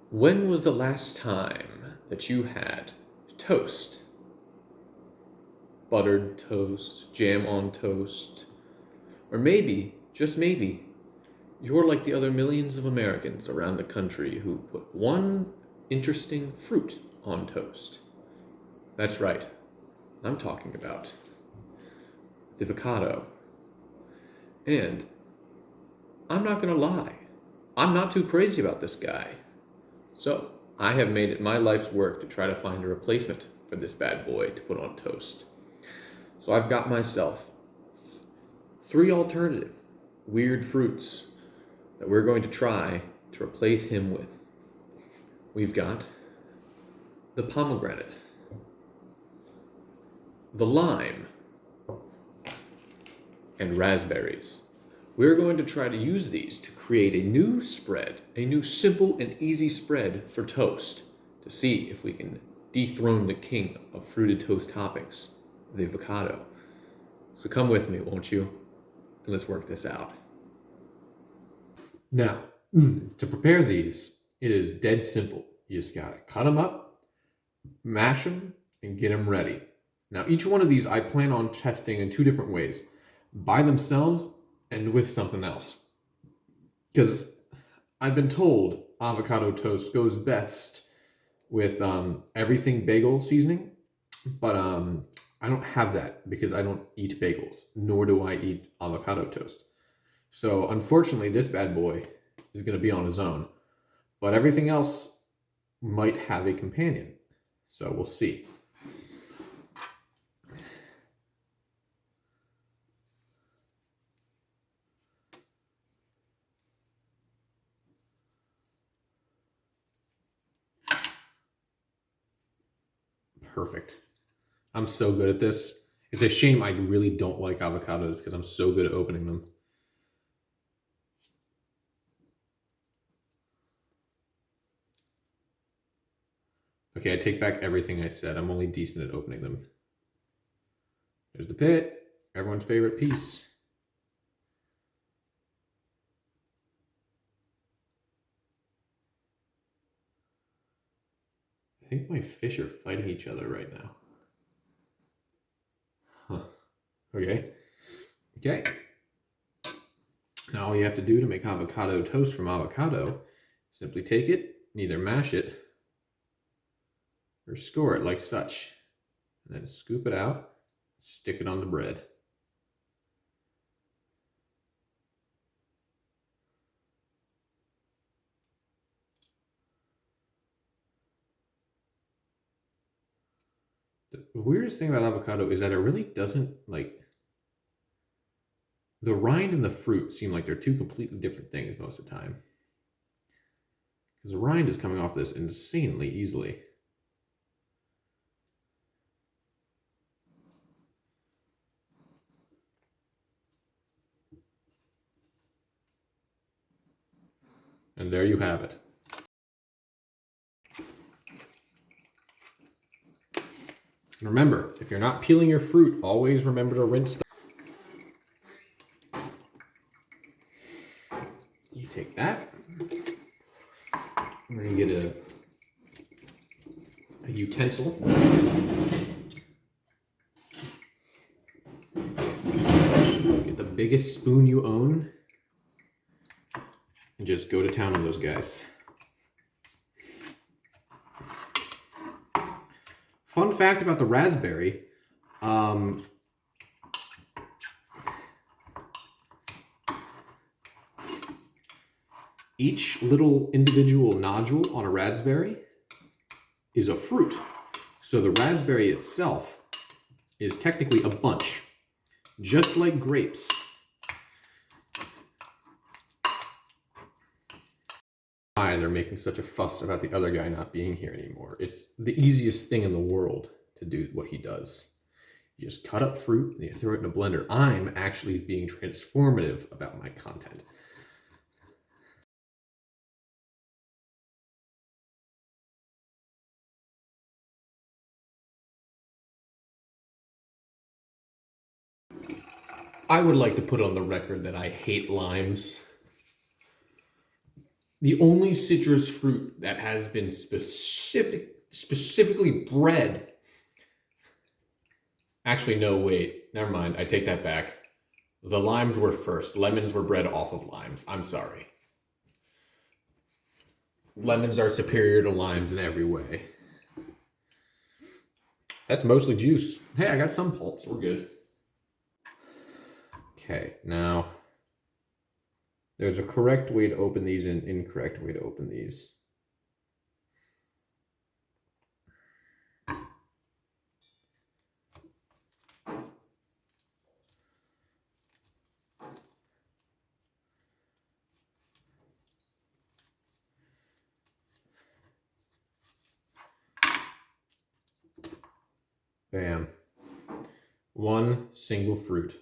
When was the last time that you had toast? Buttered toast, jam on toast, or maybe, just maybe, you're like the other millions of Americans around the country who put one interesting fruit on toast. That's right, I'm talking about the avocado. And I'm not gonna lie, I'm not too crazy about this guy. So, I have made it my life's work to try to find a replacement for this bad boy to put on toast. So I've got myself three alternative weird fruits that we're going to try to replace him with. We've got the pomegranate, the lime, and raspberries. We're going to try to use these to create a new spread, a new simple and easy spread for toast, to see if we can dethrone the king of fruited toast toppings, the avocado. So come with me, won't you? And let's work this out. Now, to prepare these, it is dead simple. You just gotta cut them up, mash them, and get them ready. Now, each one of these I plan on testing in two different ways, by themselves and with something else. Because I've been told avocado toast goes best with everything bagel seasoning, but I don't have that because I don't eat bagels, nor do I eat avocado toast. So unfortunately, this bad boy is going to be on his own, but everything else might have a companion. So we'll see. Perfect. I'm so good at this. It's a shame I really don't like avocados because I'm so good at opening them. Okay, I take back everything I said. I'm only decent at opening them. There's the pit. Everyone's favorite piece. I think my fish are fighting each other right now. Huh. Okay. Okay. Now all you have to do to make avocado toast from avocado, simply take it, and either mash it or score it like such. And then scoop it out, stick it on the bread. The weirdest thing about avocado is that it really doesn't like the rind and the fruit seem like they're two completely different things most of the time. Because the rind is coming off this insanely easily. And there you have it. And remember, if you're not peeling your fruit, always remember to rinse them. You take that. We're going to get a utensil. Get the biggest spoon you own. And just go to town on those guys. Fun fact about the raspberry. Each little individual nodule on a raspberry is a fruit. So the raspberry itself is technically a bunch, just like grapes. Why they're making such a fuss about the other guy not being here anymore. It's the easiest thing in the world to do what he does. You just cut up fruit and you throw it in a blender. I'm actually being transformative about my content. I would like to put on the record that I hate limes. The only citrus fruit that has been specifically bred. Actually, no, wait. Never mind. I take that back. The limes were first. Lemons were bred off of limes. I'm sorry. Lemons are superior to limes in every way. That's mostly juice. Hey, I got some pulp, so we're good. Okay, now there's a correct way to open these and an incorrect way to open these. Bam. One single fruit.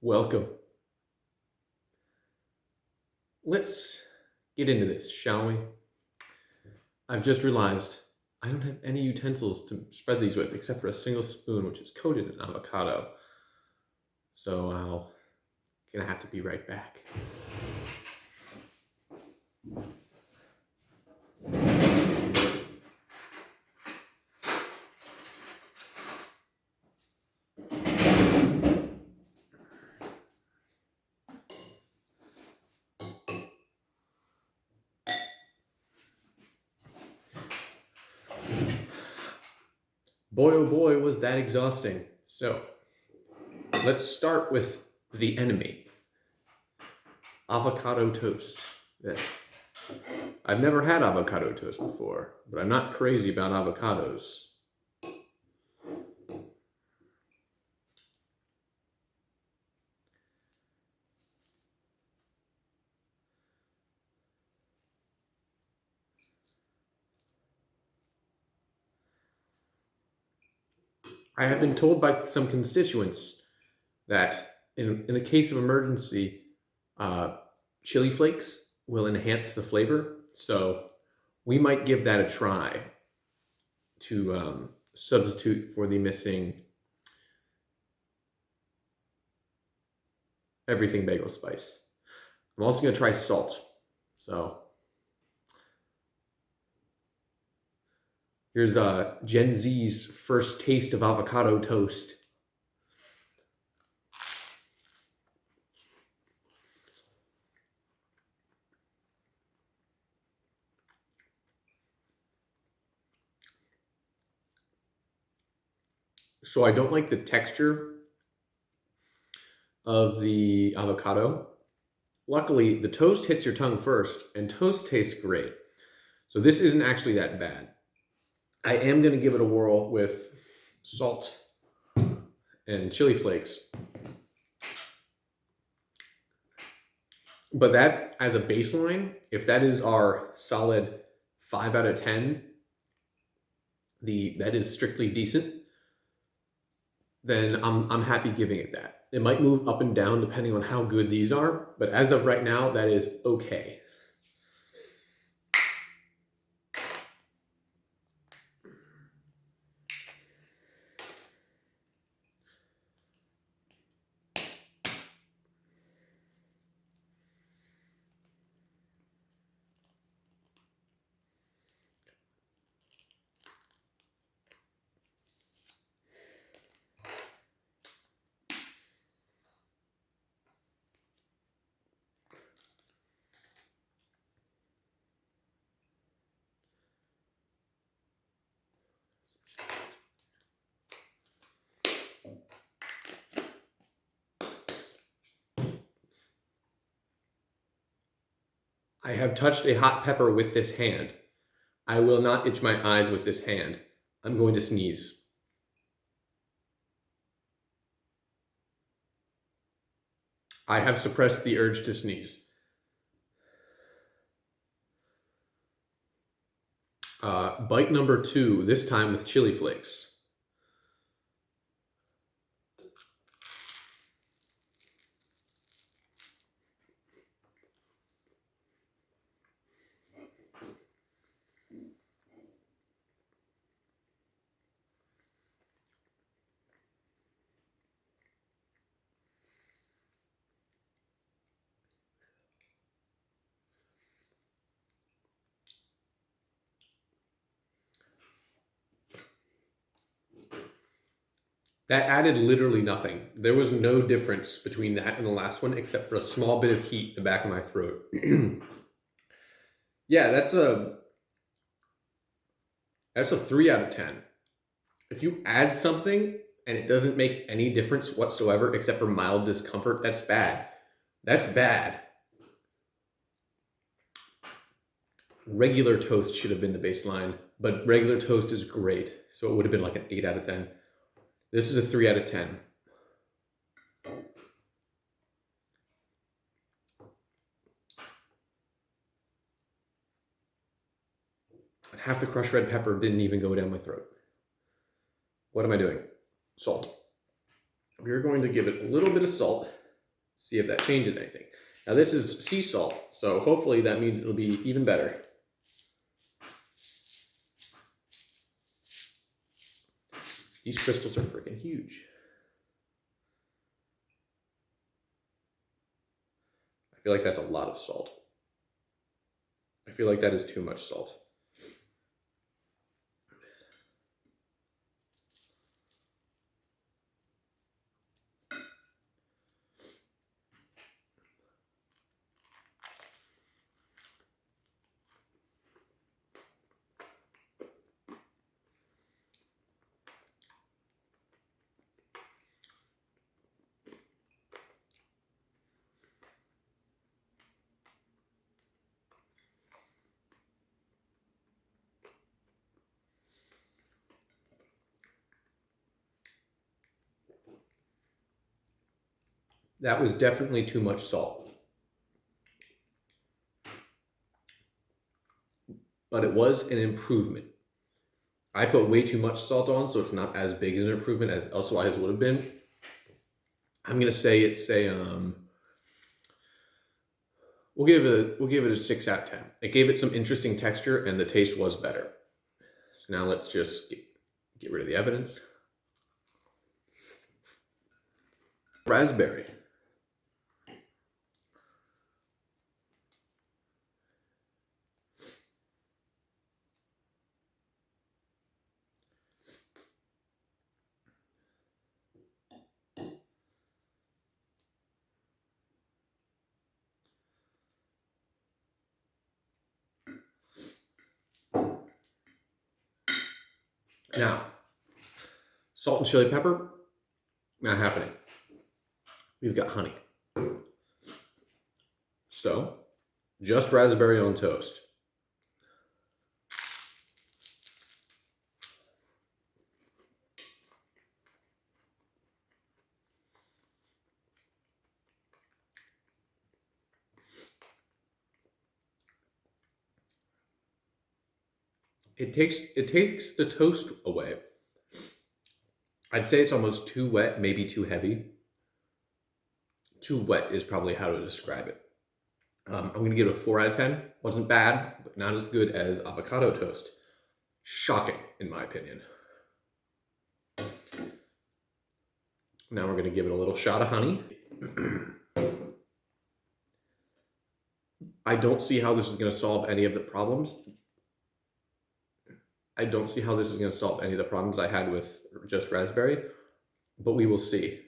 Welcome. Let's get into this, shall we? I've just realized I don't have any utensils to spread these with except for a single spoon, which is coated in avocado. So I'll gonna have to be right back. Boy, oh boy, was that exhausting. So, let's start with the enemy. Avocado toast. I've never had avocado toast before, but I'm not crazy about avocados. I have been told by some constituents that in a case of emergency, chili flakes will enhance the flavor. So we might give that a try to substitute for the missing everything bagel spice. I'm also going to try salt. So here's Gen Z's first taste of avocado toast. So I don't like the texture of the avocado. Luckily, the toast hits your tongue first, and toast tastes great. So this isn't actually that bad. I am going to give it a whirl with salt and chili flakes. But that, as a baseline, if that is our solid 5 out of 10, that is strictly decent, then I'm happy giving it that. It might move up and down depending on how good these are, but as of right now, that is okay. I have touched a hot pepper with this hand. I will not itch my eyes with this hand. I'm going to sneeze. I have suppressed the urge to sneeze. Bite number 2, this time with chili flakes. That added literally nothing. There was no difference between that and the last one except for a small bit of heat in the back of my throat. Yeah, that's a 3 out of 10. If you add something and it doesn't make any difference whatsoever except for mild discomfort, that's bad. That's bad. Regular toast should have been the baseline, but regular toast is great. So it would have been like an 8 out of 10. This is a 3 out of 10. And half the crushed red pepper didn't even go down my throat. What am I doing? Salt. We're going to give it a little bit of salt, see if that changes anything. Now this is sea salt, so hopefully that means it'll be even better. These crystals are freaking huge. I feel like that's a lot of salt. I feel like that is too much salt. That was definitely too much salt. But it was an improvement. I put way too much salt on, so it's not as big as an improvement as elsewise would have been. I'm gonna say it's a we'll give it a 6 out of 10. It gave it some interesting texture and the taste was better. So now let's just get rid of the evidence. Raspberry. Now, salt and chili pepper, not happening. We've got honey. So, just raspberry on toast. It takes the toast away. I'd say it's almost too wet, maybe too heavy. Too wet is probably how to describe it. I'm going to give it a 4 out of 10. Wasn't bad, but not as good as avocado toast. Shocking, in my opinion. Now we're going to give it a little shot of honey. I don't see how this is going to solve any of the problems. I don't see how this is going to solve any of the problems I had with just raspberry, but we will see.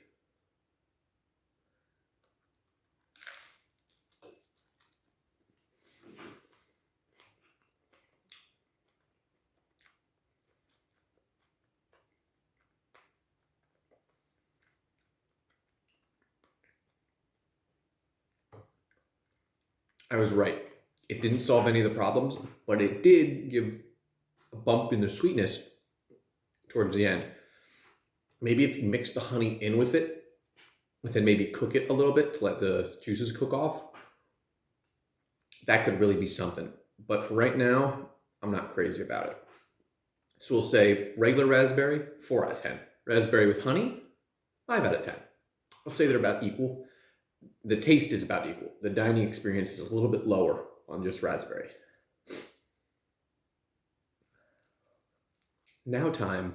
I was right. It didn't solve any of the problems, but it did give a bump in the sweetness towards the end. Maybe if you mix the honey in with it, and then maybe cook it a little bit to let the juices cook off, that could really be something. But for right now, I'm not crazy about it. So we'll say regular raspberry, 4 out of 10. Raspberry with honey, 5 out of 10. I'll say they're about equal. The taste is about equal. The dining experience is a little bit lower on just raspberry. Now time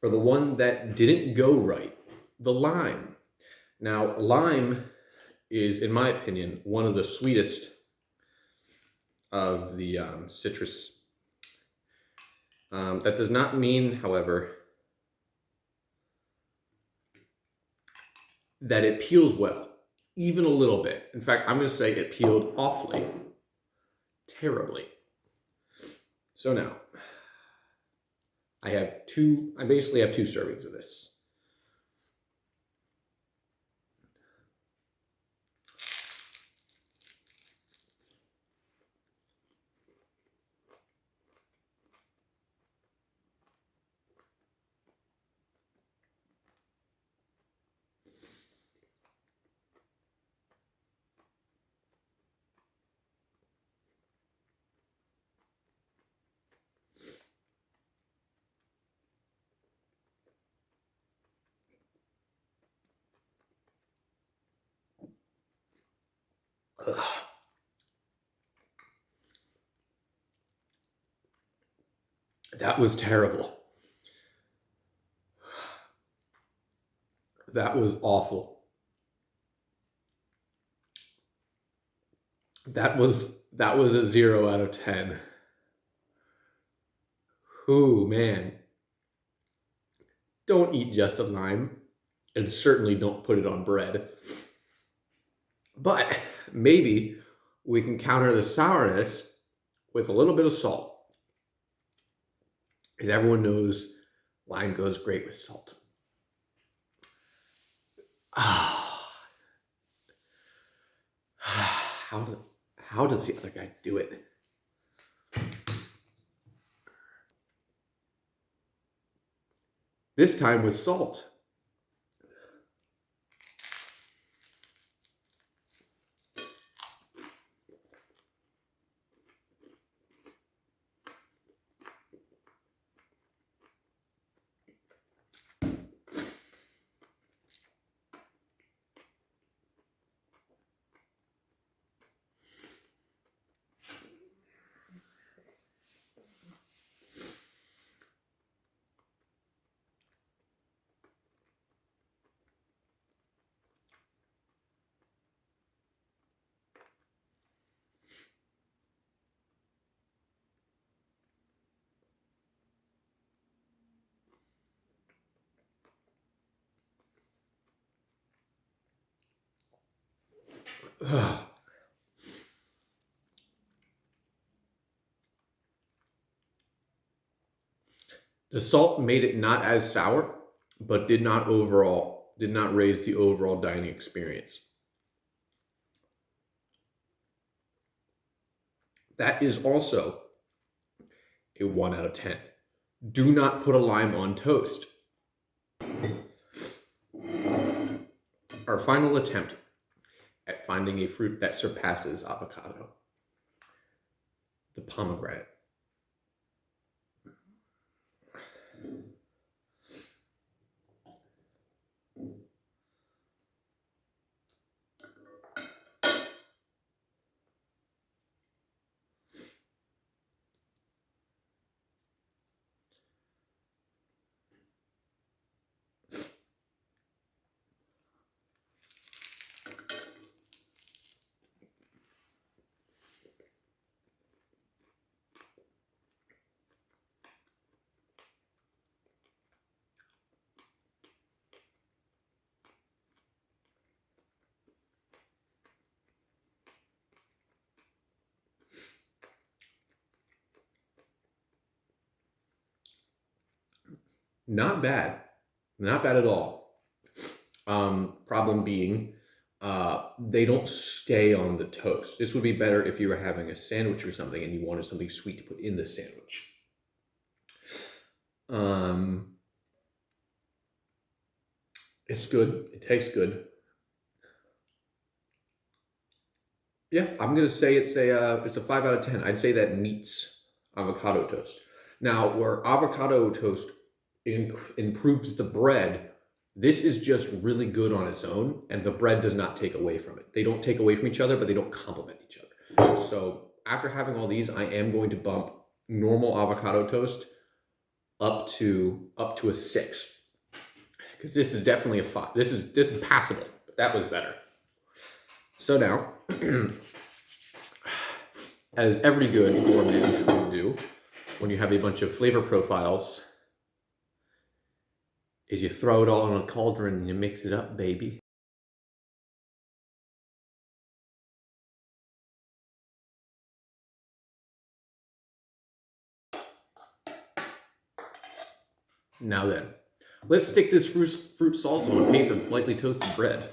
for the one that didn't go right, the lime. Now, lime is, in my opinion, one of the sweetest of the citrus. That does not mean, however, that it peels well, even a little bit. In fact, I'm going to say it peeled awfully, terribly. So now, I basically have 2 servings of this. Ugh. That was terrible. That was awful. That was a 0 out of 10. Ooh, man. Don't eat just a lime, and certainly don't put it on bread. But maybe we can counter the sourness with a little bit of salt. Because everyone knows lime goes great with salt. How does the other guy do it? This time with salt. Ugh. The salt made it not as sour, but did not raise the overall dining experience. That is also a 1 out of 10. Do not put a lime on toast. Our final attempt at finding a fruit that surpasses avocado. The pomegranate. Not bad. Not bad at all. Problem being, they don't stay on the toast. This would be better if you were having a sandwich or something and you wanted something sweet to put in the sandwich. It's good. It tastes good. Yeah, I'm gonna say it's a 5 out of 10. I'd say that meets avocado toast. Now, where avocado toast improves the bread, this is just really good on its own, and the bread does not take away from it. They don't take away from each other, but they don't complement each other. So after having all these, I am going to bump normal avocado toast up to a 6, because this is definitely a 5. This is passable, but that was better. So now, as every good gourmet should do, when you have a bunch of flavor profiles, is you throw it all in a cauldron and you mix it up, baby. Now then, let's stick this fruit salsa on a piece of lightly toasted bread.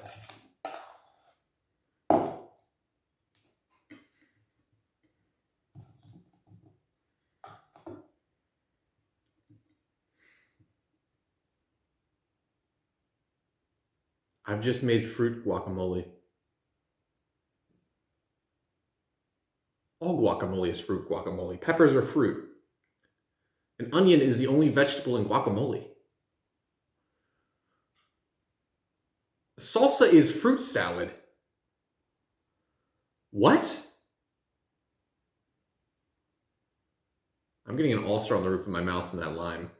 I've just made fruit guacamole. All guacamole is fruit guacamole. Peppers are fruit. An onion is the only vegetable in guacamole. Salsa is fruit salad. What? I'm getting an ulcer on the roof of my mouth from that line.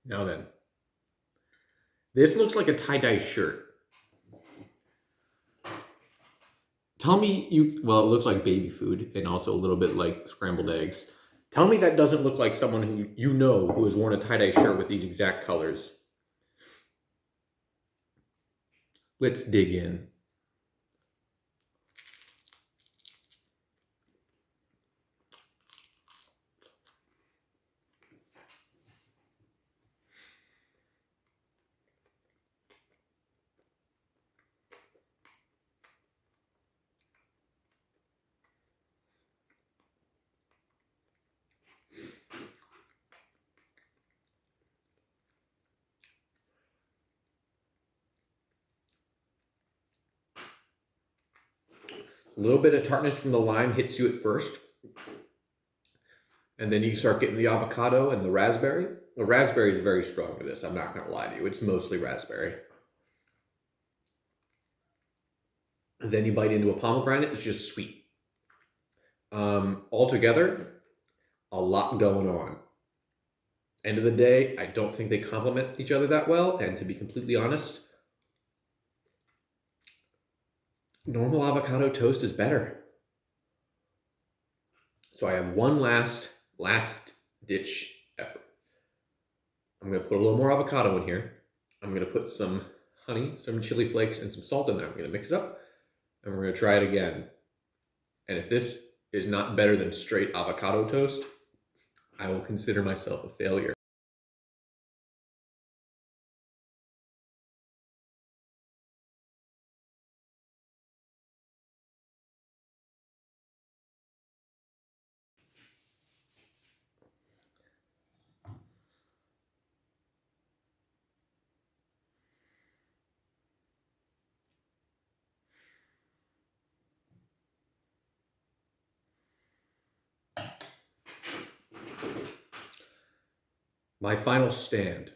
Now then. This looks like a tie-dye shirt. Tell me well, it looks like baby food and also a little bit like scrambled eggs. Tell me that doesn't look like someone who has worn a tie-dye shirt with these exact colors. Let's dig in. A little bit of tartness from the lime hits you at first. And then you start getting the avocado and the raspberry. The raspberry is very strong with this. I'm not going to lie to you. It's mostly raspberry. And then you bite into a pomegranate. It's just sweet. Altogether, a lot going on. End of the day, I don't think they complement each other that well. And to be completely honest, normal avocado toast is better. So I have one last ditch effort. I'm going to put a little more avocado in here. I'm going to put some honey, some chili flakes, and some salt in there. I'm going to mix it up, and we're going to try it again. And if this is not better than straight avocado toast, I will consider myself a failure. My final stand.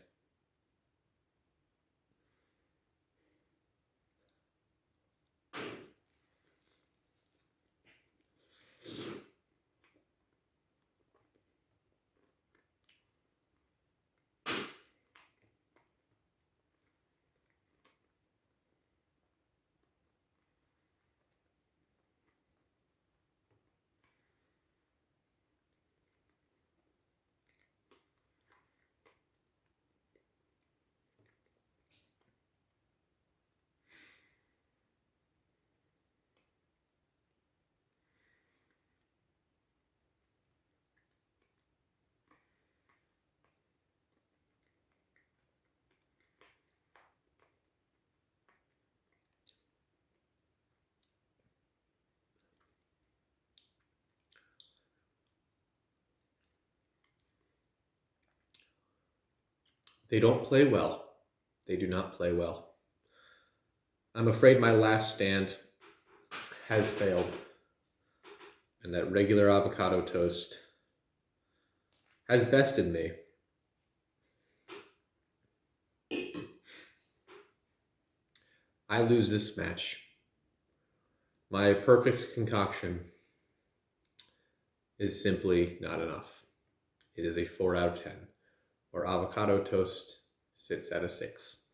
They don't play well. They do not play well. I'm afraid my last stand has failed, and that regular avocado toast has bested me. I lose this match. My perfect concoction is simply not enough. It is a 4 out of 10, where avocado toast sits at a 6.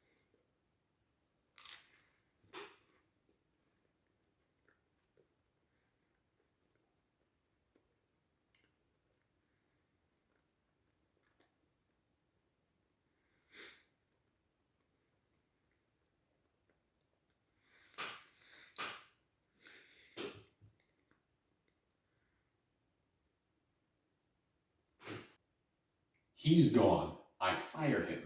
He's gone. I fired him.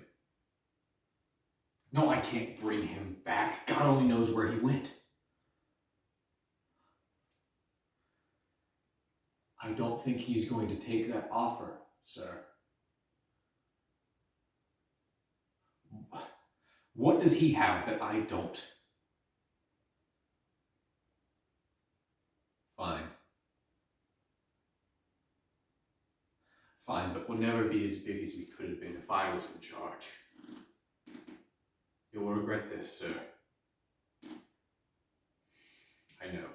No, I can't bring him back. God only knows where he went. I don't think he's going to take that offer, sir. What does he have that I don't? Fine. Fine, but we'll never be as big as we could have been if I was in charge. You'll regret this, sir. I know.